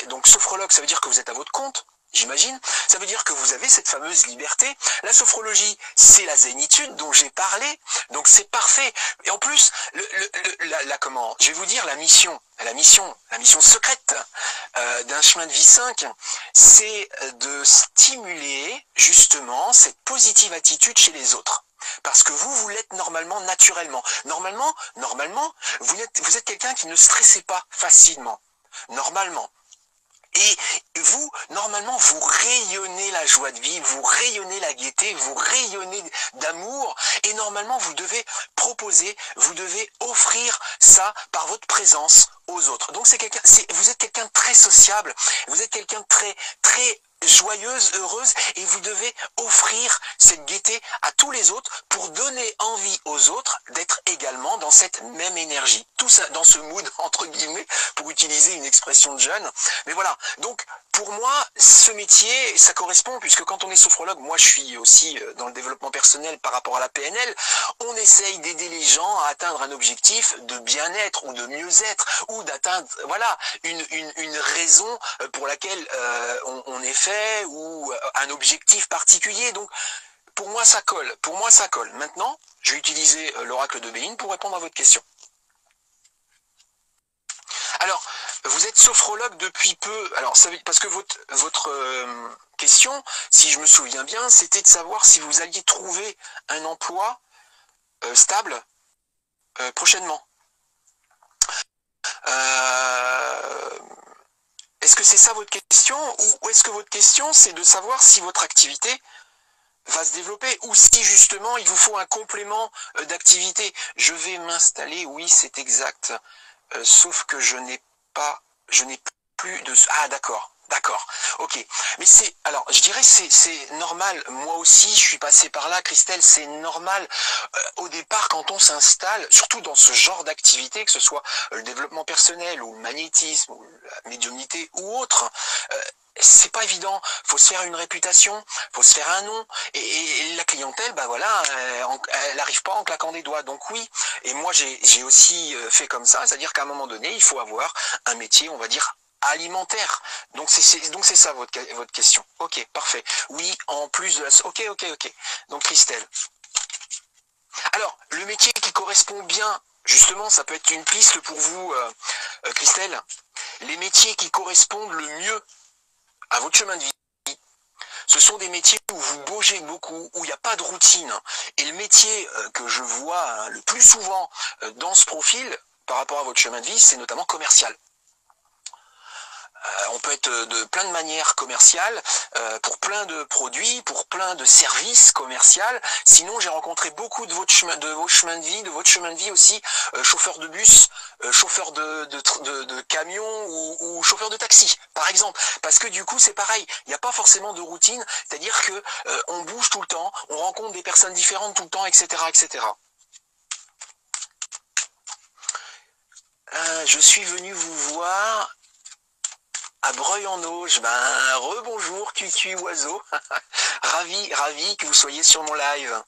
donc sophrologue, ça veut dire que vous êtes à votre compte, j'imagine, ça veut dire que vous avez cette fameuse liberté. La sophrologie, c'est la zénitude dont j'ai parlé, donc c'est parfait. Et en plus, je vais vous dire la mission la mission secrète d'un chemin de vie 5, c'est de stimuler justement cette positive attitude chez les autres. Parce que vous l'êtes normalement, naturellement. Normalement, vous êtes quelqu'un qui ne stressez pas facilement. Normalement. Et vous, normalement, vous rayonnez la joie de vivre, vous rayonnez la gaieté, vous rayonnez d'amour, et normalement, vous devez proposer, vous devez offrir ça par votre présence aux autres. Donc vous êtes quelqu'un de très sociable, vous êtes quelqu'un de très joyeuse, heureuse, et vous devez offrir cette gaieté à tous les autres pour donner envie aux autres d'être également dans cette même énergie. Tout ça dans ce mood, entre guillemets, pour utiliser une expression de jeune. Mais voilà, donc pour moi, ce métier, ça correspond, puisque quand on est sophrologue, moi je suis aussi dans le développement personnel par rapport à la PNL, on essaye d'aider les gens à atteindre un objectif de bien-être ou de mieux-être, ou d'atteindre, voilà, une raison pour laquelle on est fait, ou un objectif particulier. Donc pour moi ça colle, Maintenant, je vais utiliser l'oracle de Béline pour répondre à votre question. Alors, vous êtes sophrologue depuis peu, alors parce que votre question, si je me souviens bien, c'était de savoir si vous alliez trouver un emploi stable prochainement. Est-ce que c'est ça votre question, ou est-ce que votre question c'est de savoir si votre activité va se développer, ou si justement il vous faut un complément d'activité? Je vais m'installer, oui c'est exact, sauf que je n'ai plus de... Ah d'accord, ok. Mais alors je dirais c'est normal, moi aussi je suis passé par là, Christelle, c'est normal. Au départ, quand on s'installe, surtout dans ce genre d'activité, que ce soit le développement personnel, ou le magnétisme, ou la médiumnité, ou autre, c'est pas évident, faut se faire une réputation, faut se faire un nom, et la clientèle, bah voilà, elle n'arrive pas en claquant des doigts. Donc oui, et moi j'ai aussi fait comme ça, c'est-à-dire qu'à un moment donné, il faut avoir un métier, on va dire, alimentaire. Donc c'est ça votre question. Ok, parfait. Oui, en plus de la... Ok. Donc Christelle. Alors, le métier qui correspond bien, justement, ça peut être une piste pour vous, Christelle. Les métiers qui correspondent le mieux à votre chemin de vie, ce sont des métiers où vous bougez beaucoup, où il n'y a pas de routine. Et le métier que je vois le plus souvent dans ce profil, par rapport à votre chemin de vie, c'est notamment commercial. On peut être de plein de manières commerciales, pour plein de produits, pour plein de services commerciaux. Sinon, j'ai rencontré beaucoup de vos chemins de vie aussi, chauffeur de bus, chauffeur de camion, ou chauffeur de taxi, par exemple. Parce que du coup, c'est pareil, il n'y a pas forcément de routine, c'est-à-dire que on bouge tout le temps, on rencontre des personnes différentes tout le temps, etc., etc. Je suis venu vous voir à Breuil-en-Auge. Ben, rebonjour, cucu oiseau. ravi que vous soyez sur mon live.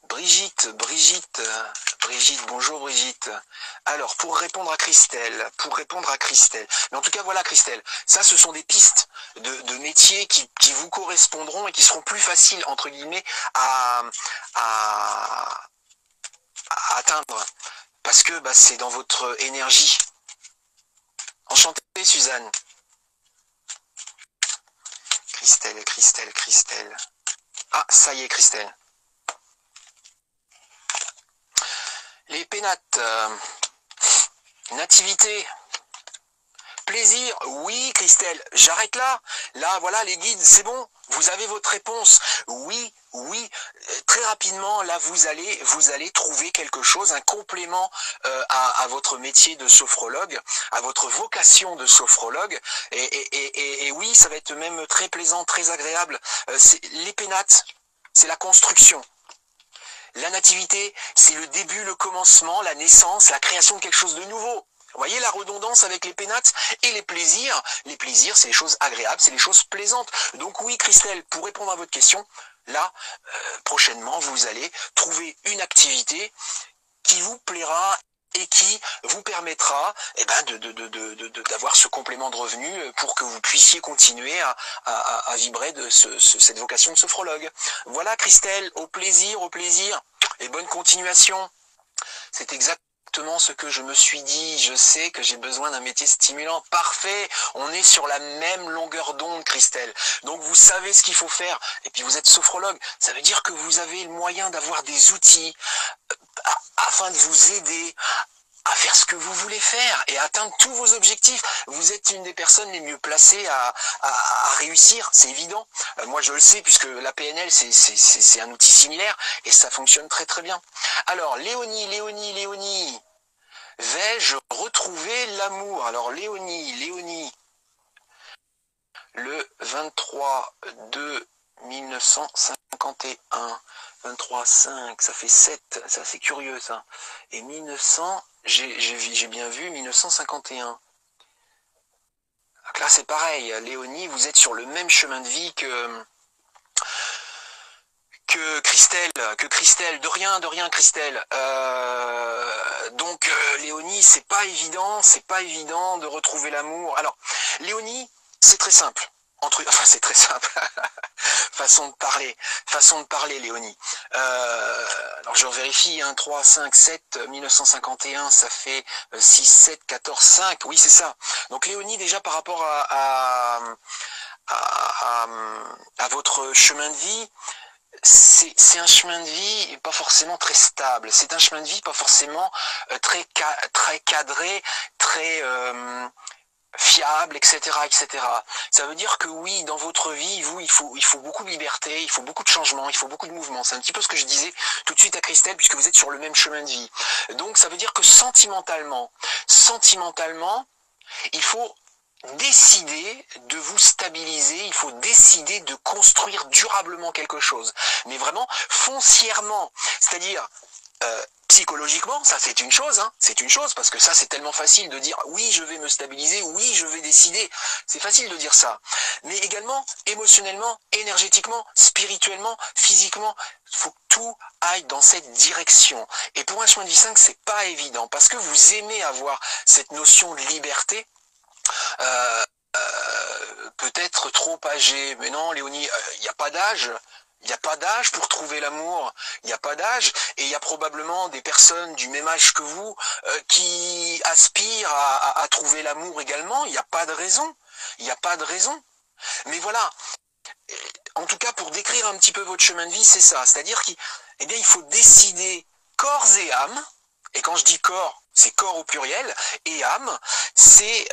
Brigitte, bonjour Brigitte. Alors, pour répondre à Christelle, mais en tout cas, voilà Christelle, ça ce sont des pistes de métiers qui vous correspondront et qui seront plus faciles, entre guillemets, à atteindre, parce que bah, c'est dans votre énergie. Enchantée Suzanne. Christelle. Ah, ça y est Christelle. Les pénates. Nativité. Plaisir. Oui Christelle, j'arrête là. Là, voilà les guides, c'est bon. Vous avez votre réponse. Oui. Très rapidement, là, vous allez trouver quelque chose, un complément à votre métier de sophrologue, à votre vocation de sophrologue. Et oui, ça va être même très plaisant, très agréable. Les pénates, c'est la construction. La nativité, c'est le début, le commencement, la naissance, la création de quelque chose de nouveau. Vous voyez la redondance avec les pénates et les plaisirs. Les plaisirs, c'est les choses agréables, c'est les choses plaisantes. Donc oui, Christelle, pour répondre à votre question, là, prochainement, vous allez trouver une activité qui vous plaira et qui vous permettra d'avoir ce complément de revenu pour que vous puissiez continuer à vibrer de cette vocation de sophrologue. Voilà Christelle, au plaisir, et bonne continuation. C'est exactement ce que je me suis dit, je sais que j'ai besoin d'un métier stimulant. Parfait, on est sur la même longueur d'onde, Christelle. Donc vous savez ce qu'il faut faire. Et puis vous êtes sophrologue, ça veut dire que vous avez le moyen d'avoir des outils afin de vous aider à faire ce que vous voulez faire et à atteindre tous vos objectifs. Vous êtes une des personnes les mieux placées à réussir, c'est évident. Moi je le sais puisque la PNL c'est un outil similaire et ça fonctionne très très bien. Alors Léonie, vais-je retrouver l'amour? Alors Léonie, le 23/2/1951, 23/5, ça fait 7, ça c'est curieux ça. Et 1900, j'ai bien vu 1951. Donc là c'est pareil, Léonie, vous êtes sur le même chemin de vie que Christelle, de rien Christelle. Donc Léonie, c'est pas évident de retrouver l'amour. Alors Léonie, c'est très simple. C'est très simple. façon de parler Léonie. Alors je vérifie, 3, 5, 7, 1951, ça fait 6, 7, 14, 5. Oui, c'est ça. Donc Léonie, déjà par rapport à votre chemin de vie, c'est un chemin de vie pas forcément très stable. C'est un chemin de vie pas forcément très cadré, très fiable, etc., etc. Ça veut dire que oui, dans votre vie, il faut beaucoup de liberté, il faut beaucoup de changements, il faut beaucoup de mouvements. C'est un petit peu ce que je disais tout de suite à Christelle, puisque vous êtes sur le même chemin de vie. Donc ça veut dire que sentimentalement, il faut décider de vous stabiliser, il faut décider de construire durablement quelque chose, mais vraiment foncièrement, c'est-à-dire psychologiquement, ça c'est une chose, parce que ça c'est tellement facile de dire oui je vais me stabiliser, oui je vais décider, c'est facile de dire ça, mais également émotionnellement, énergétiquement, spirituellement, physiquement, il faut que tout aille dans cette direction. Et pour un chemin de vie 5, c'est pas évident, parce que vous aimez avoir cette notion de liberté, peut-être trop âgé, mais non Léonie, il n'y a pas d'âge. Il n'y a pas d'âge pour trouver l'amour, il n'y a pas d'âge, et il y a probablement des personnes du même âge que vous qui aspirent à trouver l'amour également, il n'y a pas de raison, Mais voilà, en tout cas pour décrire un petit peu votre chemin de vie, c'est ça, c'est-à-dire qu'il faut décider corps et âme, et quand je dis corps, c'est corps au pluriel, et âme, c'est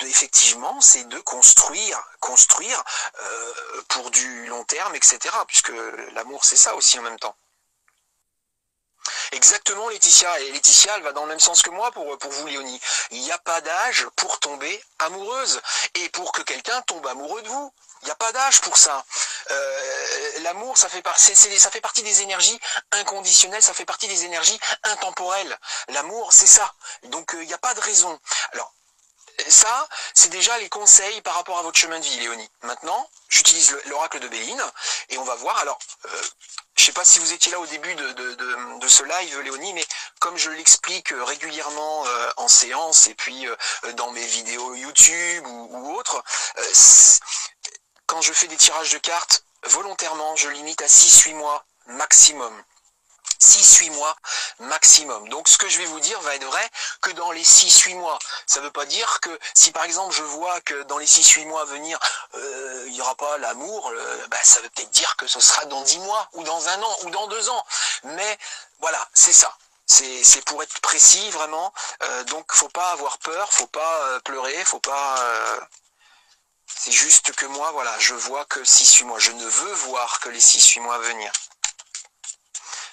effectivement, c'est de construire pour du long terme, etc. Puisque l'amour, c'est ça aussi en même temps. Exactement Laetitia, et Laetitia elle va dans le même sens que moi pour vous Léonie. Il n'y a pas d'âge pour tomber amoureuse, et pour que quelqu'un tombe amoureux de vous. Il n'y a pas d'âge pour ça. L'amour, ça fait partie des énergies inconditionnelles, ça fait partie des énergies intemporelles. L'amour, c'est ça. Donc il n'y a pas de raison. Alors, ça, c'est déjà les conseils par rapport à votre chemin de vie, Léonie. Maintenant, j'utilise l'oracle de Béline, et on va voir. Alors, je ne sais pas si vous étiez là au début de ce live, Léonie, mais comme je l'explique régulièrement en séance, et puis dans mes vidéos YouTube ou autres, quand je fais des tirages de cartes, volontairement, je limite à 6-8 mois maximum. 6-8 mois maximum. Donc ce que je vais vous dire va être vrai que dans les 6-8 mois. Ça ne veut pas dire que si par exemple je vois que dans les 6-8 mois à venir, il n'y aura pas l'amour, ça veut peut-être dire que ce sera dans 10 mois, ou dans 1 an, ou dans 2 ans. Mais voilà, c'est ça. C'est pour être précis vraiment. Donc faut pas avoir peur, faut pas pleurer, faut pas... C'est juste que moi, voilà, je vois que 6-8 mois. Je ne veux voir que les 6-8 mois à venir.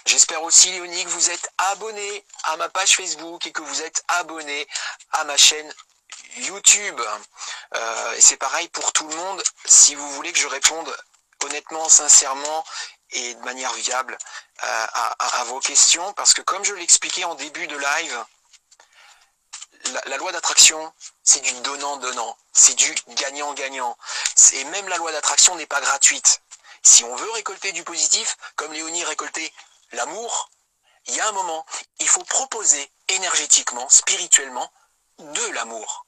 J'espère aussi, Léonie, que vous êtes abonné à ma page Facebook et que vous êtes abonné à ma chaîne YouTube. Et c'est pareil pour tout le monde. Si vous voulez que je réponde honnêtement, sincèrement et de manière viable à vos questions, parce que comme je l'expliquais en début de live, la loi d'attraction, c'est du donnant-donnant, c'est du gagnant-gagnant. Et même la loi d'attraction n'est pas gratuite. Si on veut récolter du positif, comme Léonie récoltait l'amour, il y a un moment, il faut proposer énergétiquement, spirituellement, de l'amour.